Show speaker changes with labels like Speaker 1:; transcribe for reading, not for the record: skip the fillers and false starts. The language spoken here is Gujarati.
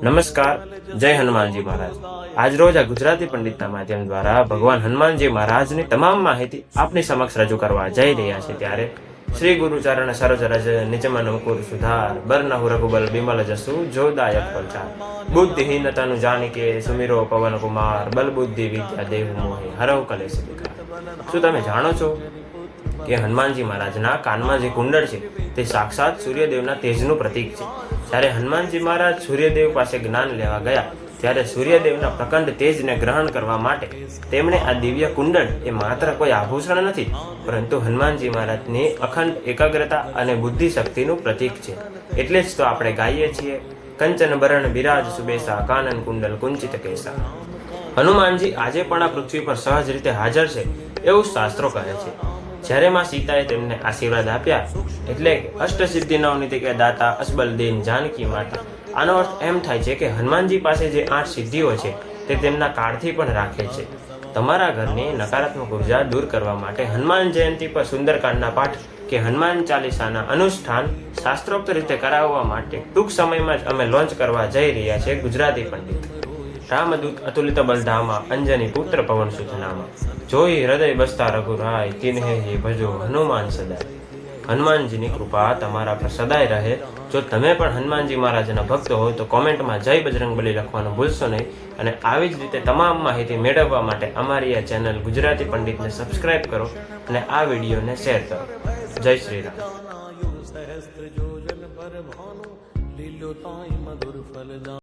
Speaker 1: નમસ્કાર, જય હનુમાનજી મહારાજ। આજ રોજ આ ગુજરાતી પંડિતના માધ્યમ દ્વારા ભગવાન હનુમાનજી મહારાજની તમામ માહિતી આપની સમક્ષ રજૂ કરવા જઈ રહ્યા છે। ત્યારે શ્રી ગુરુચરણ સરોજ રજ નિજમન મુકુર સુધાર બરનહુ રઘુબલ બિમલ જસુ જોદાયક પ્રચાર બુદ્ધિહીનતनु જાનિકે સુમિરો પવન કુમાર બલ બુદ્ધિ વિદ્યા દેવ મોહે હરવ કલેશ વિકાર। શું તમે જાણો છો કે હનુમાનજી મહારાજના કાનમાં જે કુંડળ છે તે સાક્ષાત સૂર્યદેવના તેજનું પ્રતીક છે। જ્યારે હનુમાનજી મહારાજ સૂર્યદેવ પાસે જ્ઞાન લેવા ગયા ત્યારે સૂર્યદેવના પ્રચંડ તેજને ગ્રહણ કરવા માટે તેમણે આ દિવ્ય કુંડળ એ માત્ર કોઈ આભૂષણ નથી, પરંતુ હનુમાનજી મહારાજની અખંડ એકાગ્રતા અને બુદ્ધિ શક્તિનું પ્રતીક છે। એટલે જ તો આપણે ગાઈએ છીએ, કંચન બરણ બિરાજ સુબેસા કાનન કુંડલ કુંચિત કેસા। હનુમાનજી આજે પણ આ પૃથ્વી પર સહજ રીતે હાજર છે એવું શાસ્ત્રો કહે છે। જ્યારે માં સીતાએ તેમને આશીર્વાદ આપ્યા, એટલે કે અષ્ટસિદ્ધિ નવનિધિ કે દાતા અસબલ દીન જાનકી માતા, આનો અર્થ એમ થાય છે કે હનુમાનજી પાસે જે 8 સિદ્ધિઓ છે તે તેમના કાળથી પણ રાખે છે। તમારા ઘરની નકારાત્મક ઉર્જા દૂર કરવા માટે હનુમાન જયંતિ પર સુંદરકાંડના પાઠ કે હનુમાન ચાલીસાના અનુષ્ઠાન શાસ્ત્રોક્ત રીતે કરાવવા માટે ટૂંક સમયમાં જ અમે લોન્ચ કરવા જઈ રહ્યા છીએ ગુજરાતી પંડિત। રામદૂત અતુલિત બલધામા અંજની પુત્ર પવન સુતનામા, જોઈ હૃદય બસતા રઘુરાય તિન્હે હી ભજો હનુમાન સદાય। હનુમાનજીની કૃપા તમારા પર સદાય રહે। જો તમે પણ હનુમાનજી મહારાજના ભક્ત હોય તો કોમેન્ટમાં જય બજરંગબલી લખવાનું ભૂલશો નહીં। અને આવી જ રીતે તમામ માહિતી મેળવવા માટે અમારી આ ચેનલ ગુજરાતી પંડિતને સબસ્ક્રાઇબ કરો અને આ વિડીયોને શેર કરો। જય શ્રી રામ।